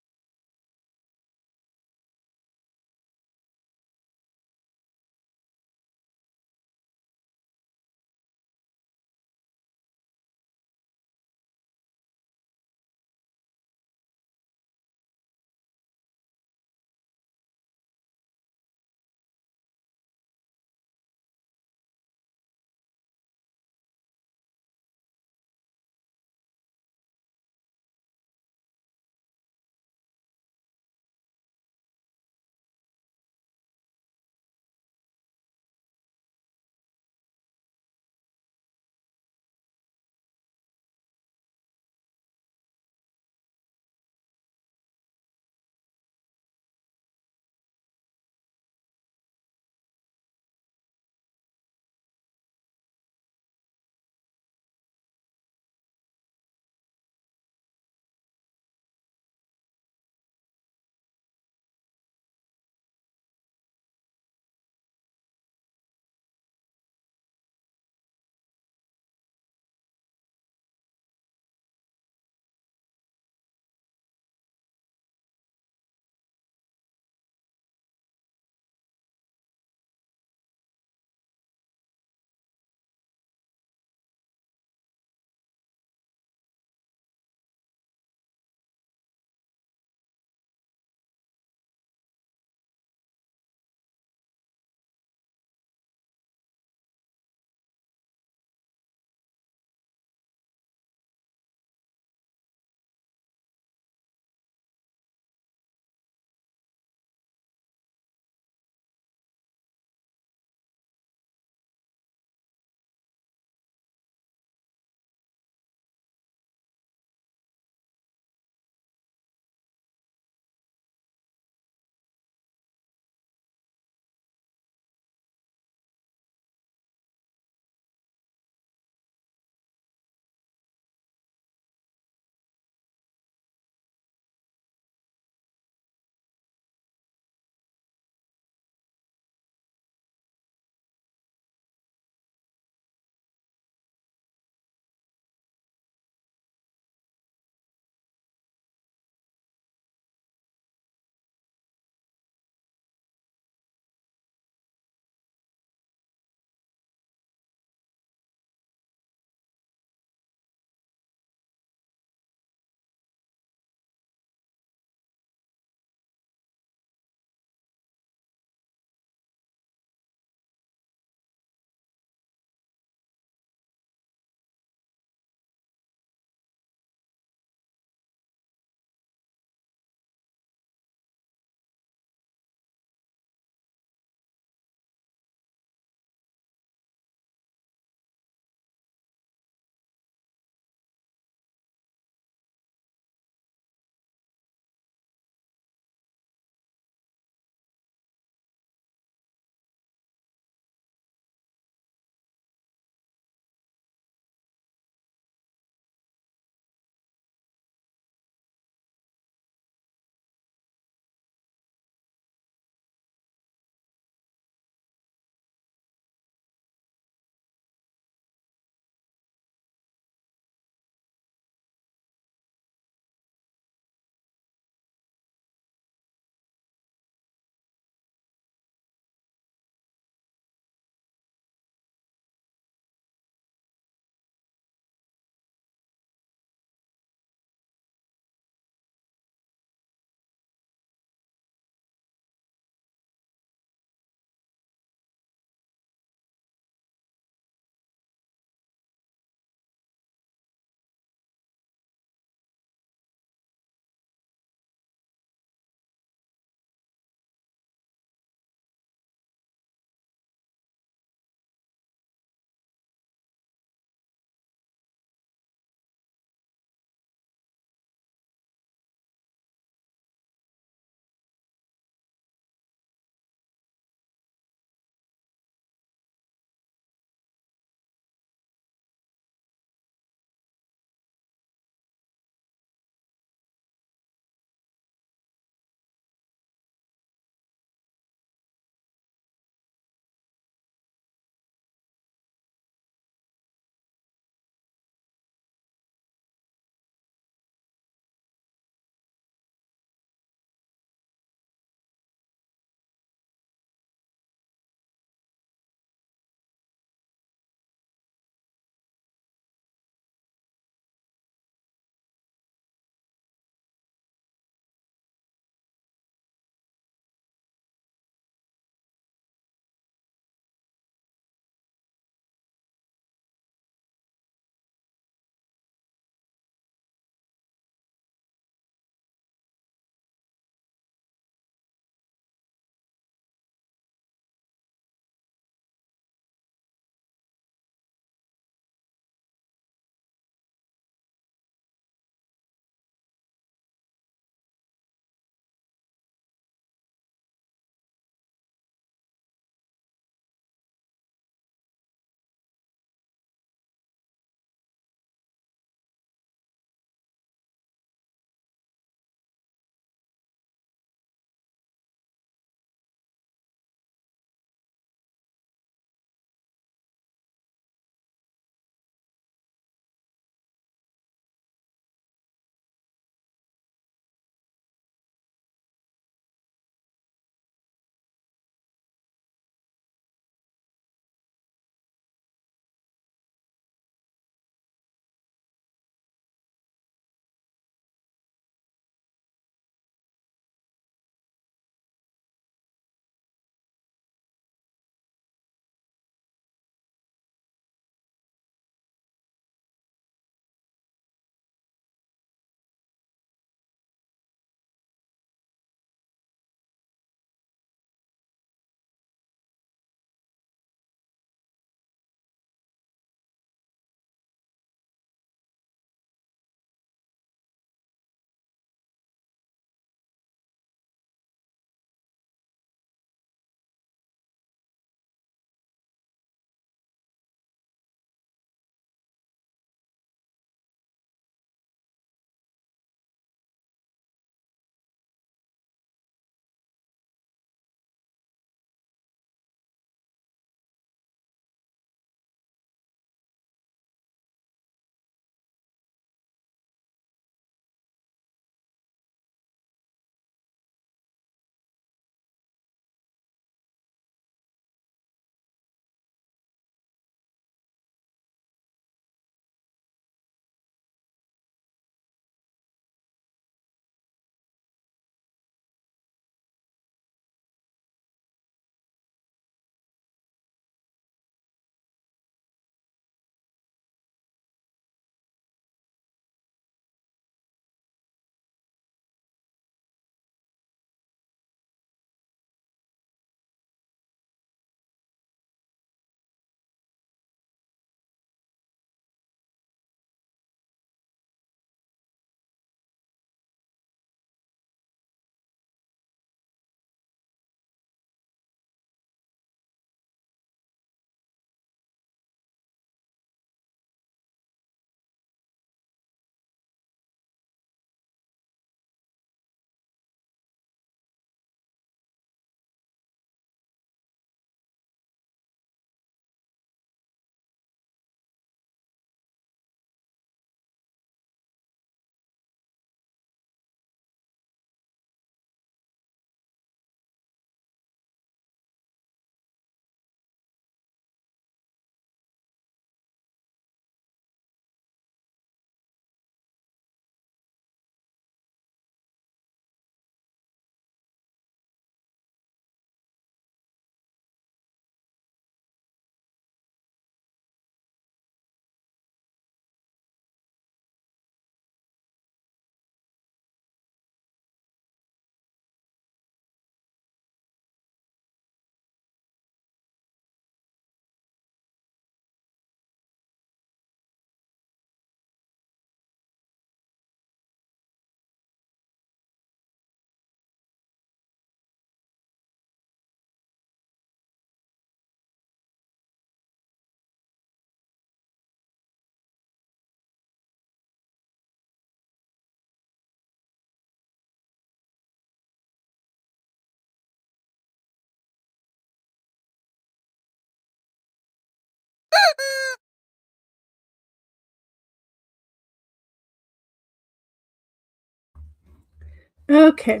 Speaker 1: Okay.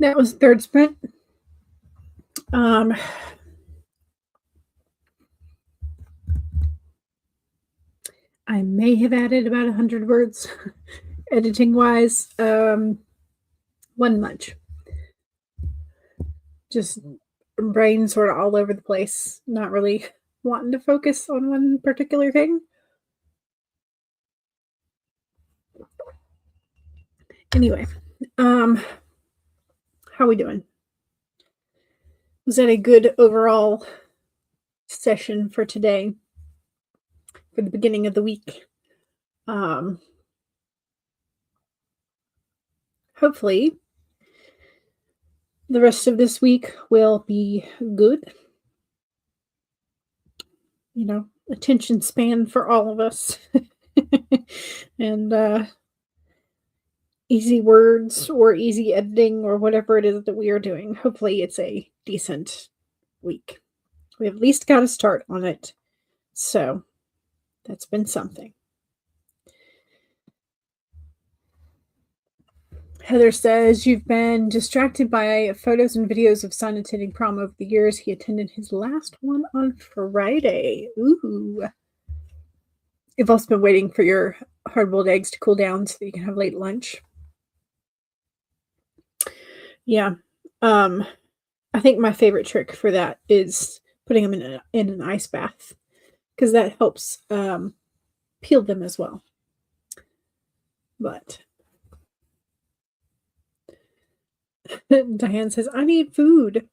Speaker 1: That was the third sprint. Um, I may have added about 100 words editing wise. One much. Just brain sort of all over the place, not really wanting to focus on one particular thing. Anyway, how we doing? Was that a good overall session for today? For the beginning of the week? Hopefully the rest of this week will be good. You know, attention span for all of us. And easy words or easy editing or whatever it is that we are doing. Hopefully it's a decent week. We at least got a start on it. So that's been something. Heather says, you've been distracted by photos and videos of son attending prom over the years. He attended his last one on Friday. Ooh. You've also been waiting for your hard-boiled eggs to cool down so that you can have late lunch. Yeah. I think my favorite trick for that is putting them in an ice bath, because that helps peel them as well. But Diane says, I need food.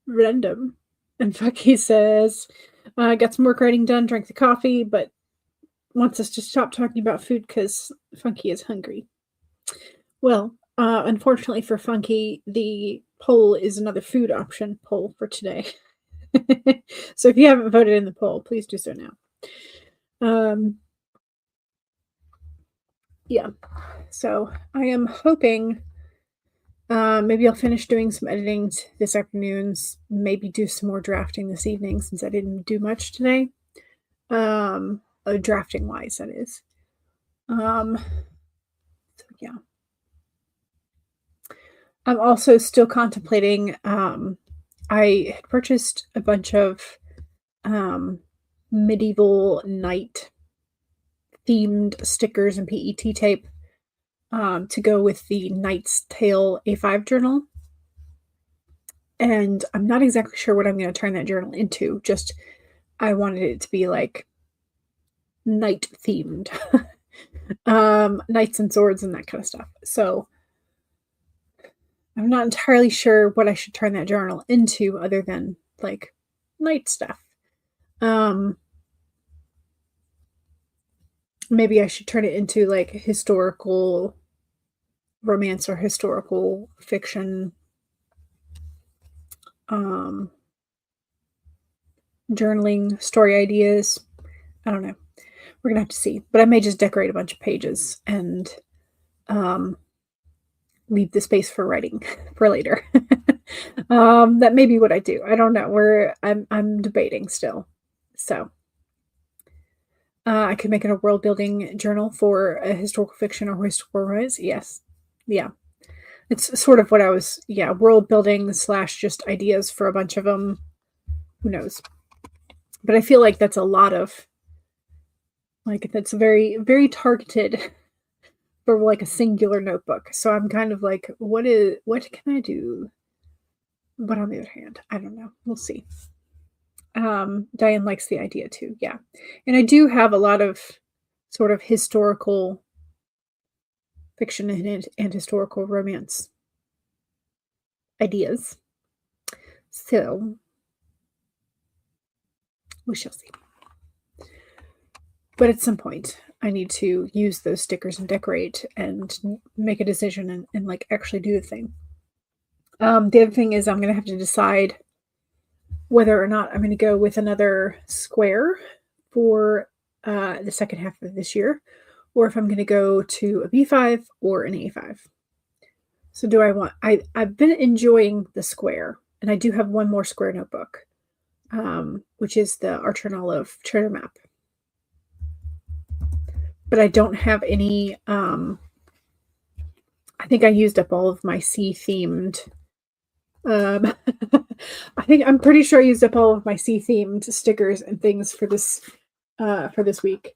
Speaker 1: Random. And Funky says, I got some work writing done, drank the coffee, but wants us to stop talking about food because Funky is hungry. Well, unfortunately for Funky, the poll is another food option poll for today. So if you haven't voted in the poll, please do so now. Yeah. So I am hoping maybe I'll finish doing some editing this afternoon, maybe do some more drafting this evening since I didn't do much today. Drafting wise, that is. So yeah. I'm also still contemplating. I had purchased a bunch of medieval knight themed stickers and PET tape to go with the Knight's Tale A5 journal. And I'm not exactly sure what I'm going to turn that journal into. Just, I wanted it to be like knight themed. Knights and swords and that kind of stuff. So I'm not entirely sure what I should turn that journal into other than like knight stuff. Maybe I should turn it into like historical romance or historical fiction journaling story ideas. I don't know. We're gonna have to see. But I may just decorate a bunch of pages and leave the space for writing for later. That may be what I do. I don't know. I'm debating still. So I could make it a world building journal for a historical fiction or historical romance. Yes. Yeah. It's sort of what I was, world building / just ideas for a bunch of them. Who knows? But I feel like that's a lot of, like, that's very, very targeted for like a singular notebook. So I'm kind of like, what can I do? But on the other hand, I don't know. We'll see. Diane likes the idea too. Yeah. And I do have a lot of sort of historical fiction and historical romance ideas. So we shall see. But at some point, I need to use those stickers and decorate and make a decision and like actually do the thing. The other thing is I'm going to have to decide whether or not I'm going to go with another square for the second half of this year, or if I'm going to go to a B5 or an A5. So I've been enjoying the square, and I do have one more square notebook. which is the Archer and Olive treasure map. But I don't have any, I think I used up all of my sea themed, I'm pretty sure I used up all of my sea themed stickers and things for this week.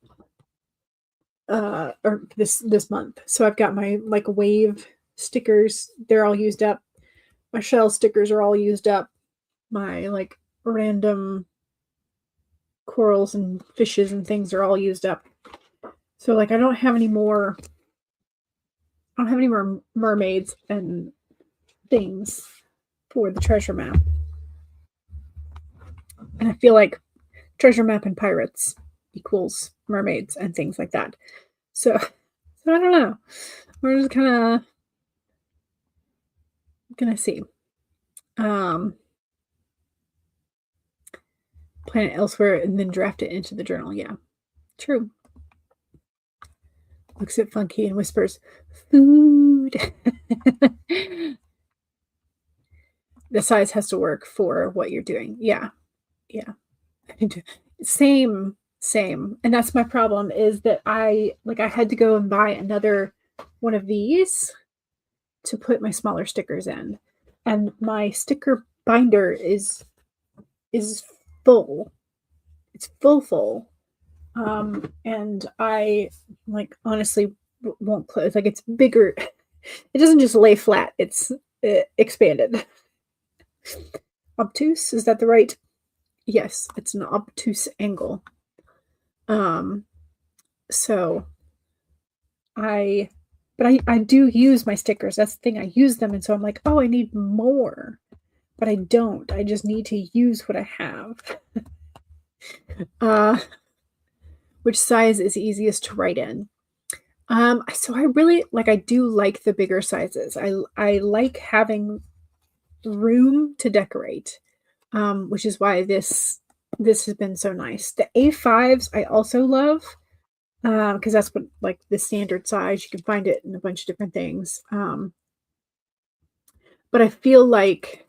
Speaker 1: Or this month. So I've got my like wave stickers, they're all used up. My shell stickers are all used up. My like random corals and fishes and things are all used up. So like I don't have any more mermaids and things for the treasure map. And I feel like treasure map and pirates equals mermaids and things like that. So I don't know. We're just kind of gonna see. Plan it elsewhere and then draft it into the journal. Yeah, true. Looks at Funky and whispers, "Food." The size has to work for what you're doing. Yeah. Same. And that's my problem, is that I had to go and buy another one of these to put my smaller stickers in. And my sticker binder is full. It's full. And I honestly won't close. Like, it's bigger. It doesn't just lay flat. It's expanded. Obtuse, is that the right? Yes, it's an obtuse angle. So I do use my stickers. That's the thing. I use them. And so I'm like, oh, I need more, but I don't. I just need to use what I have. Which size is easiest to write in? So I really I do like the bigger sizes. I like having room to decorate, which is why this has been so nice. The A5s I also love, because that's what the standard size. You can find it in a bunch of different things. But I feel like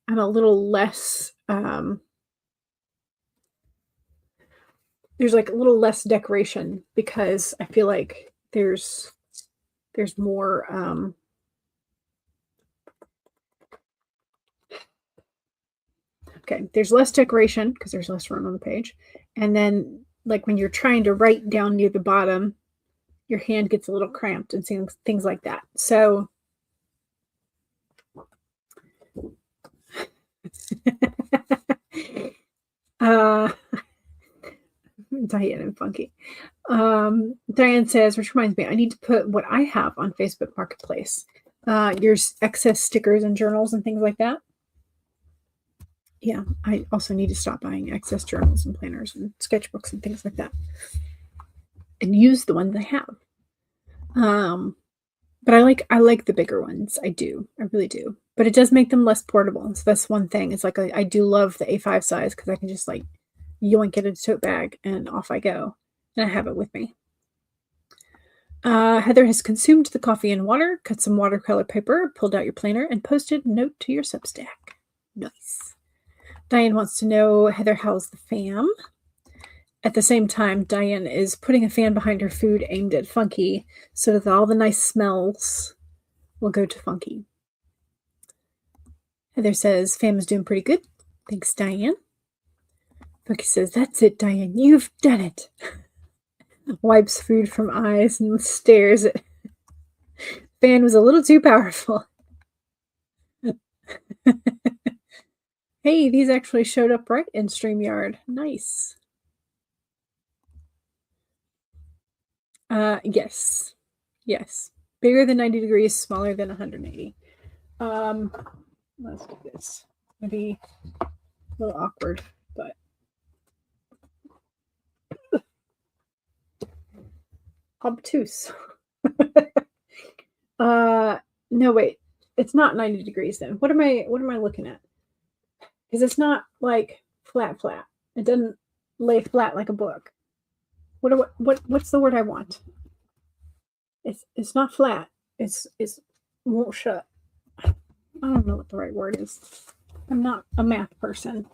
Speaker 1: I'm a little less, there's a little less decoration, because I feel like there's more, okay, there's less decoration because there's less room on the page. And then when you're trying to write down near the bottom, your hand gets a little cramped and things like that. So Diane and Funky. Diane says, which reminds me, I need to put what I have on Facebook Marketplace. Your excess stickers and journals and things like that. Yeah, I also need to stop buying excess journals and planners and sketchbooks and things like that, and use the ones I have. But I like the bigger ones. I do. I really do. But it does make them less portable. So that's one thing. It's I do love the A5 size, because I can just yoink it in a tote bag and off I go. And I have it with me. Heather has consumed the coffee and water, cut some watercolor paper, pulled out your planner, and posted a note to your Substack. Nice. Diane wants to know, Heather, how's the fam? At the same time, Diane is putting a fan behind her food aimed at Funky, so that all the nice smells will go to Funky. Heather says, fam is doing pretty good. Thanks, Diane. Funky says, that's it, Diane. You've done it. Wipes food from eyes and stares at fan was a little too powerful. Hey, these actually showed up right in StreamYard. Nice. Yes. Bigger than 90 degrees, smaller than 180. Let's do this. Maybe a little awkward, but obtuse. No, wait. It's not 90 degrees then. What am I looking at? Because it's not flat. It doesn't lay flat like a book. What's the word I want? It's not flat. It's won't shut. I don't know what the right word is. I'm not a math person.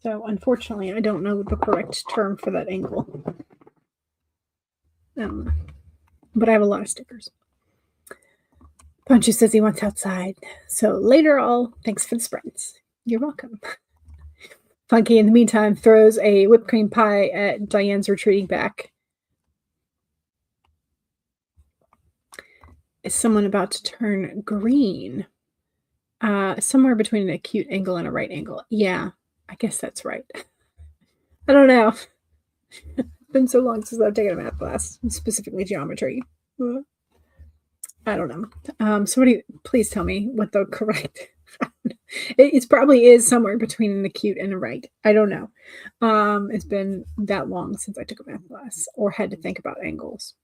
Speaker 1: So unfortunately, I don't know the correct term for that angle. But I have a lot of stickers. Punchy says he wants outside. So later all, thanks for the spreads. You're welcome. Funky, in the meantime, throws a whipped cream pie at Diane's retreating back. Is someone about to turn green? Somewhere between an acute angle and a right angle. Yeah, I guess that's right. I don't know. It's been so long since I've taken a math class, specifically geometry. I don't know. Somebody please tell me what the correct it probably is somewhere between an acute and a right. I don't know. It's been that long since I took a math class or had to think about angles.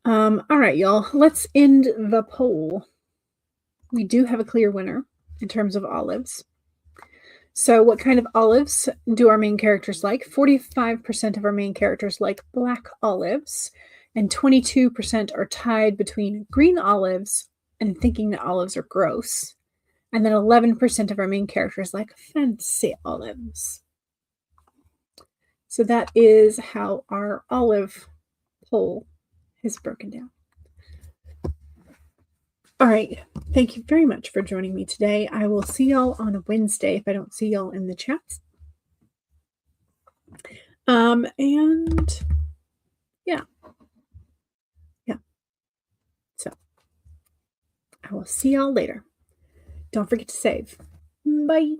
Speaker 1: All right, y'all. Let's end the poll. We do have a clear winner in terms of olives. So what kind of olives do our main characters like? 45% of our main characters like black olives, and 22% are tied between green olives and thinking that olives are gross. And then 11% of our main characters like fancy olives. So that is how our olive poll is broken down. All right. Thank you very much for joining me today. I will see y'all on a Wednesday if I don't see y'all in the chats. And yeah. So I will see y'all later. Don't forget to save. Bye.